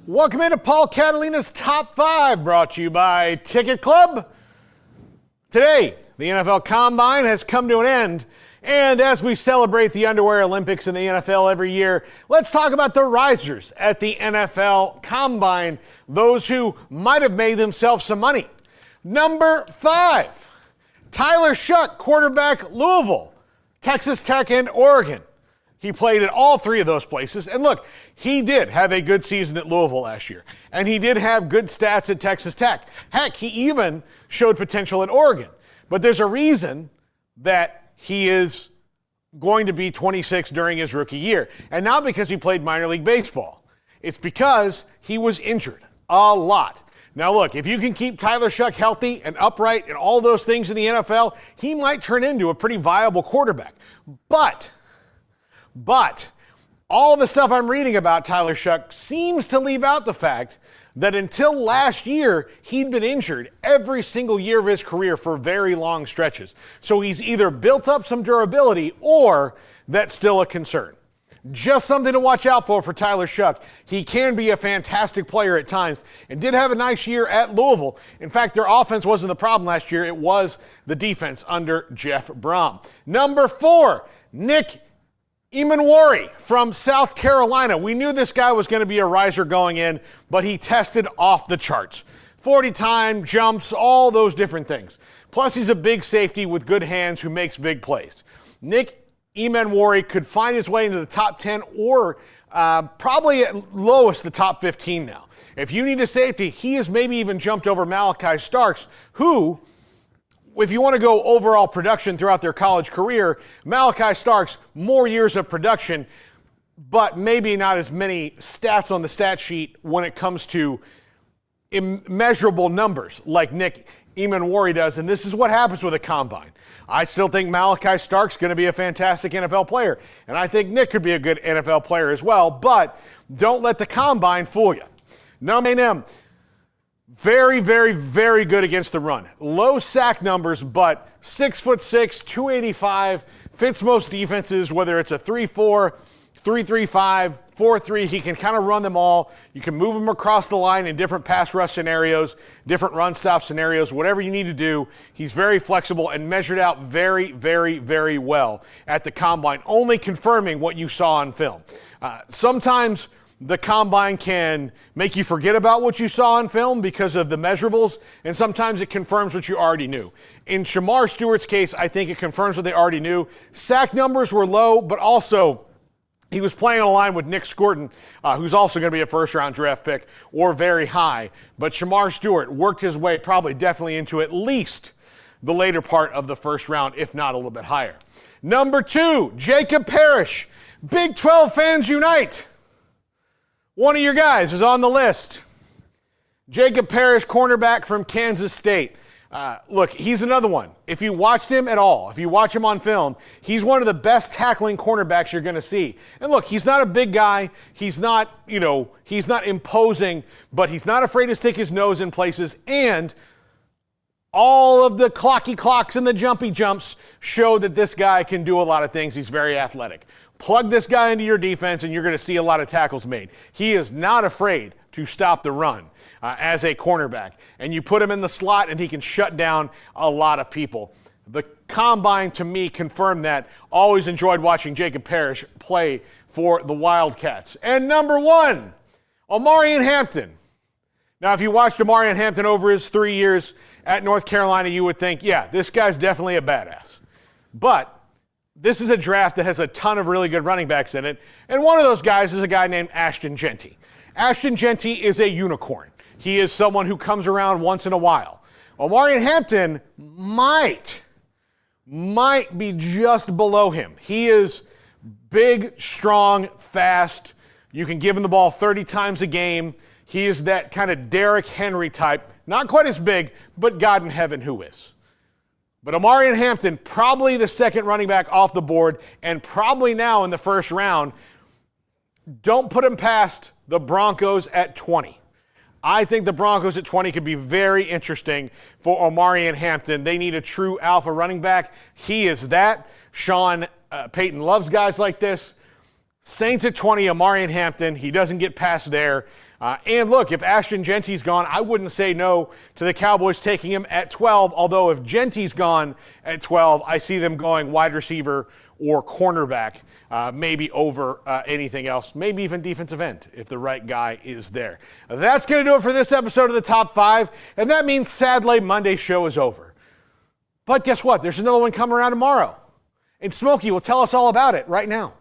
Welcome into Paul Catalina's Top 5, brought to you by Ticket Club. Today, the NFL Combine has come to an end, and as we celebrate the Underwear Olympics in the NFL every year, let's talk about the risers at the NFL Combine, those who might have made themselves some money. Number 5, Tyler Shough, quarterback, Louisville, Texas Tech, and Oregon. He played at all three of those places. And look, he did have a good season at Louisville last year. And he did have good stats at Texas Tech. Heck, he even showed potential at Oregon. But there's a reason that he is going to be 26 during his rookie year. And not because he played minor league baseball. It's because he was injured a lot. Now look, if you can keep Tyler Shough healthy and upright and all those things in the NFL, he might turn into a pretty viable quarterback. But all the stuff I'm reading about Tyler Shough seems to leave out the fact that until last year, he'd been injured every single year of his career for very long stretches. So he's either built up some durability or that's still a concern. Just something to watch out for Tyler Shough. He can be a fantastic player at times and did have a nice year at Louisville. In fact, their offense wasn't the problem last year. It was the defense under Jeff Brom. Number 4, Nick Emmanwori from South Carolina. We knew this guy was going to be a riser going in, but he tested off the charts. 40-time jumps, all those different things. Plus, he's a big safety with good hands who makes big plays. Nick Emmanwori could find his way into the top 10 or probably at lowest the top 15 now. If you need a safety, he has maybe even jumped over Malachi Starks, who, if you want to go overall production throughout their college career, Malachi Starks, more years of production, but maybe not as many stats on the stat sheet when it comes to immeasurable numbers like Nick Emmanwori does, and this is what happens with a combine. I still think Malachi Starks going to be a fantastic NFL player, and I think Nick could be a good NFL player as well, but don't let the combine fool you. Number 9, very, very, very good against the run. Low sack numbers, but 6'6", 285, fits most defenses, whether it's a 3-4, 3-3-5, 4-3. He can kind of run them all. You can move him across the line in different pass rush scenarios, different run stop scenarios, whatever you need to do. He's very flexible and measured out very, very, very well at the combine, only confirming what you saw on film. Sometimes the combine can make you forget about what you saw on film because of the measurables, and sometimes it confirms what you already knew. In Shemar Stewart's case, I think it confirms what they already knew. Sack numbers were low, but also he was playing on a line with Nick Scorton, who's also going to be a first-round draft pick, or very high. But Shemar Stewart worked his way probably definitely into at least the later part of the first round, if not a little bit higher. Number 2, Jacob Parrish. Big 12 fans unite. One of your guys is on the list. Jacob Parrish, cornerback from Kansas State. Look, he's another one. If you watched him at all, if you watch him on film, he's one of the best tackling cornerbacks you're going to see. And look, he's not a big guy. He's not, he's not imposing, but he's not afraid to stick his nose in places. And all of the clocky clocks and the jumpy jumps show that this guy can do a lot of things. He's very athletic. Plug this guy into your defense and you're going to see a lot of tackles made. He is not afraid to stop the run as a cornerback. And you put him in the slot and he can shut down a lot of people. The combine, to me, confirmed that. Always enjoyed watching Jacob Parrish play for the Wildcats. And number 1, Omarion Hampton. Now, if you watched Omarion Hampton over his 3 years at North Carolina, you would think, yeah, this guy's definitely a badass. But this is a draft that has a ton of really good running backs in it, and one of those guys is a guy named Ashton Jeanty. Ashton Jeanty is a unicorn. He is someone who comes around once in a while. Omarion Hampton might be just below him. He is big, strong, fast. You can give him the ball 30 times a game. He is that kind of Derrick Henry type. Not quite as big, but God in heaven who is. But Omarion Hampton, probably the second running back off the board, and probably now in the first round. Don't put him past the Broncos at 20. I think the Broncos at 20 could be very interesting for Omarion Hampton. They need a true alpha running back. He is that. Sean Payton loves guys like this. Saints at 20, Omarion Hampton. He doesn't get past there. And look, if Ashton Genty's gone, I wouldn't say no to the Cowboys taking him at 12, although if Genty's gone at 12, I see them going wide receiver or cornerback, maybe over anything else, maybe even defensive end if the right guy is there. That's going to do it for this episode of the Top 5, and that means sadly Monday's show is over. But guess what? There's another one coming around tomorrow, and Smokey will tell us all about it right now.